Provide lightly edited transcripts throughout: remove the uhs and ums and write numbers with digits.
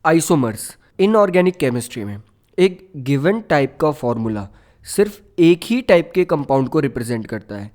Isomers inorganic chemistry में एक given type का फॉर्मूला सिर्फ एक ही टाइप के कंपाउंड को रिप्रेजेंट करता है।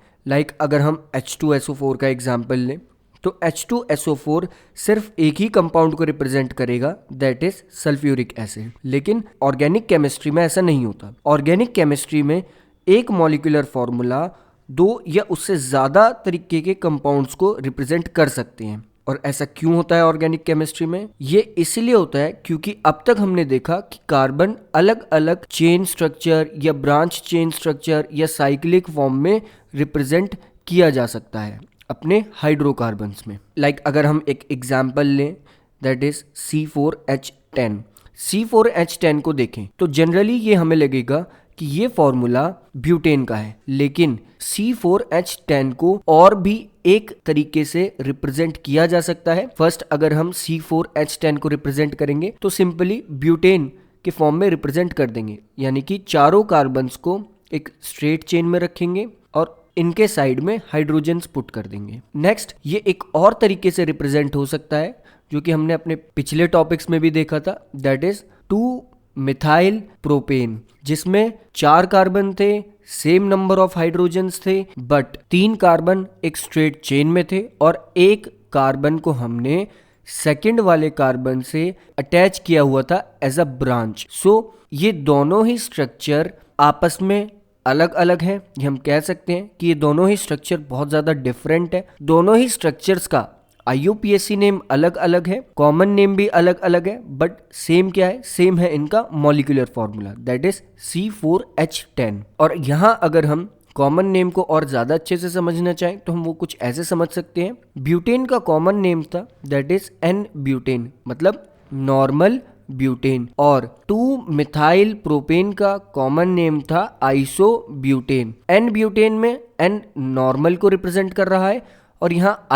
अगर हम H2SO4 का एग्जांपल लें तो H2SO4 सिर्फ एक ही कंपाउंड को रिप्रेजेंट करेगा, दैट इज सल्फ्यूरिक एसिड। लेकिन ऑर्गेनिक केमिस्ट्री में ऐसा नहीं होता। ऑर्गेनिक केमिस्ट्री में एक मॉलिक्यूलर फॉर्मूला दो या उससे ज़्यादा तरीके के कंपाउंड्स को रिप्रेजेंट कर सकते हैं। और ऐसा क्यों होता है ऑर्गेनिक केमिस्ट्री में? ये इसलिए होता है क्योंकि अब तक हमने देखा कि कार्बन अलग अलग चेन स्ट्रक्चर या ब्रांच चेन स्ट्रक्चर या साइक्लिक फॉर्म में रिप्रेजेंट किया जा सकता है अपने हाइड्रोकार्बन्स में। अगर हम एक एग्जाम्पल लें, दैट इज C4H10। C4H10 को देखें तो जनरली ये हमें लगेगा कि ये फॉर्मूला ब्यूटेन का है, लेकिन C4H10 को और भी एक तरीके से रिप्रेजेंट किया जा सकता है। फर्स्ट, अगर हम C4H10 को रिप्रेजेंट करेंगे तो सिंपली ब्यूटेन के फॉर्म में रिप्रेजेंट कर देंगे, यानी कि चारों कार्बन्स को एक स्ट्रेट चेन में रखेंगे और इनके साइड में हाइड्रोजन्स पुट कर देंगे। नेक्स्ट, ये एक और तरीके से रिप्रेजेंट हो सकता है जो कि हमने अपने पिछले टॉपिक्स में भी देखा था, दैट इज 2 मिथाइल प्रोपेन, जिसमें 4 कार्बन थे, सेम नंबर ऑफ हाइड्रोजन्स थे, बट 3 कार्बन एक स्ट्रेट चेन में थे और एक कार्बन को हमने सेकंड वाले कार्बन से अटैच किया हुआ था एज अ ब्रांच। सो ये दोनों ही स्ट्रक्चर आपस में अलग अलग है। ये हम कह सकते हैं कि ये दोनों ही स्ट्रक्चर बहुत ज़्यादा डिफरेंट है। दोनों ही स्ट्रक्चर्स का IUPAC नेम अलग अलग है, कॉमन नेम भी अलग अलग है, बट सेम क्या है? सेम है इनका molecular formula, that is C4H10। और यहाँ अगर हम कॉमन नेम को और ज़्यादा अच्छे से समझना चाहें तो हम वो कुछ ऐसे समझ सकते हैं। ब्यूटेन का कॉमन नेम था, दैट इज N-ब्यूटेन, मतलब नॉर्मल ब्यूटेन, और 2 मिथाइल प्रोपेन का कॉमन नेम था आइसोब्यूटेन। N-ब्यूटेन में N नॉर्मल को रिप्रेजेंट कर रहा है और यहाँ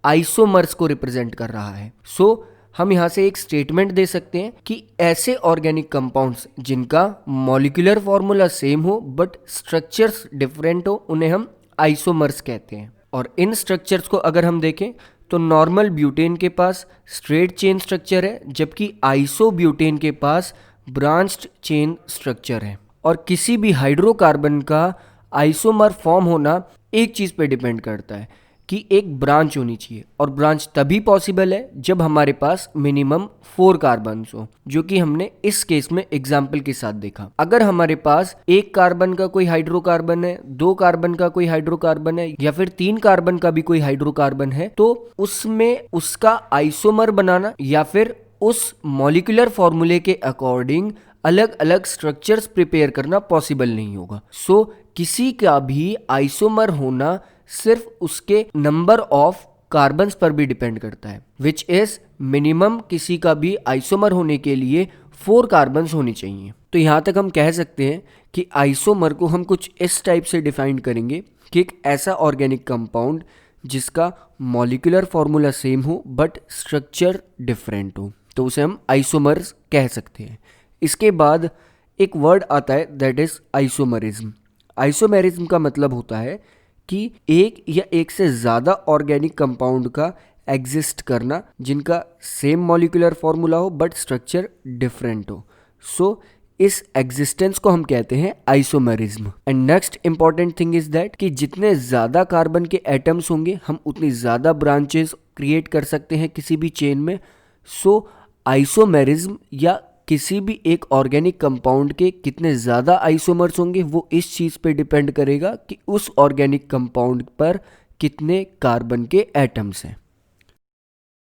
आइसोमर्स को रिप्रेजेंट कर रहा है। सो हम यहाँ से एक स्टेटमेंट दे सकते हैं कि ऐसे ऑर्गेनिक कंपाउंड्स जिनका मॉलिक्यूलर फॉर्मूला सेम हो बट स्ट्रक्चर्स डिफरेंट हो, उन्हें हम आइसोमर्स कहते हैं। और इन स्ट्रक्चर्स को अगर हम देखें तो नॉर्मल ब्यूटेन के पास स्ट्रेट चेन स्ट्रक्चर है, जबकि आइसोब्यूटेन के पास ब्रांच्ड चेन स्ट्रक्चर है। और किसी भी हाइड्रोकार्बन का आइसोमर फॉर्म होना एक चीज़ पे डिपेंड करता है कि एक ब्रांच होनी चाहिए, और ब्रांच तभी पॉसिबल है जब हमारे पास मिनिमम 4 कार्बन्स हो, जो कि हमने इस केस में एग्जाम्पल के साथ देखा। अगर हमारे पास 1 कार्बन का कोई हाइड्रोकार्बन है, 2 कार्बन का कोई हाइड्रोकार्बन है, या फिर 3 कार्बन का भी कोई हाइड्रोकार्बन है, तो उसमें उसका आइसोमर बनाना या फिर उस मॉलिक्यूलर फॉर्मूले के अकॉर्डिंग अलग अलग स्ट्रक्चर्स प्रिपेयर करना पॉसिबल नहीं होगा। सो किसी का भी आइसोमर होना सिर्फ उसके नंबर ऑफ कार्बन्स पर भी डिपेंड करता है, विच इज मिनिमम किसी का भी आइसोमर होने के लिए 4 कार्बन्स होनी चाहिए। तो यहाँ तक हम कह सकते हैं कि आइसोमर को हम कुछ इस टाइप से डिफाइन करेंगे कि एक ऐसा ऑर्गेनिक कंपाउंड जिसका मॉलिक्यूलर फॉर्मूला सेम हो बट स्ट्रक्चर डिफरेंट हो, तो उसे हम आइसोमर्स कह सकते हैं। इसके बाद एक वर्ड आता है, दैट इज आइसोमरिज्म। आइसोमेरिज्म का मतलब होता है कि एक या एक से ज़्यादा ऑर्गेनिक कंपाउंड का एग्जिस्ट करना जिनका सेम मॉलिक्यूलर फॉर्मूला हो बट स्ट्रक्चर डिफरेंट हो। सो इस एग्जिस्टेंस को हम कहते हैं isomerism. And next important thing is that कि जितने ज़्यादा कार्बन के एटम्स होंगे हम उतनी ज़्यादा ब्रांचेस क्रिएट कर सकते हैं किसी भी चेन में। सो आइसोमेरिज्म या किसी भी एक ऑर्गेनिक कंपाउंड के कितने ज़्यादा आइसोमर्स होंगे वो इस चीज़ पे डिपेंड करेगा कि उस ऑर्गेनिक कंपाउंड पर कितने कार्बन के एटम्स हैं।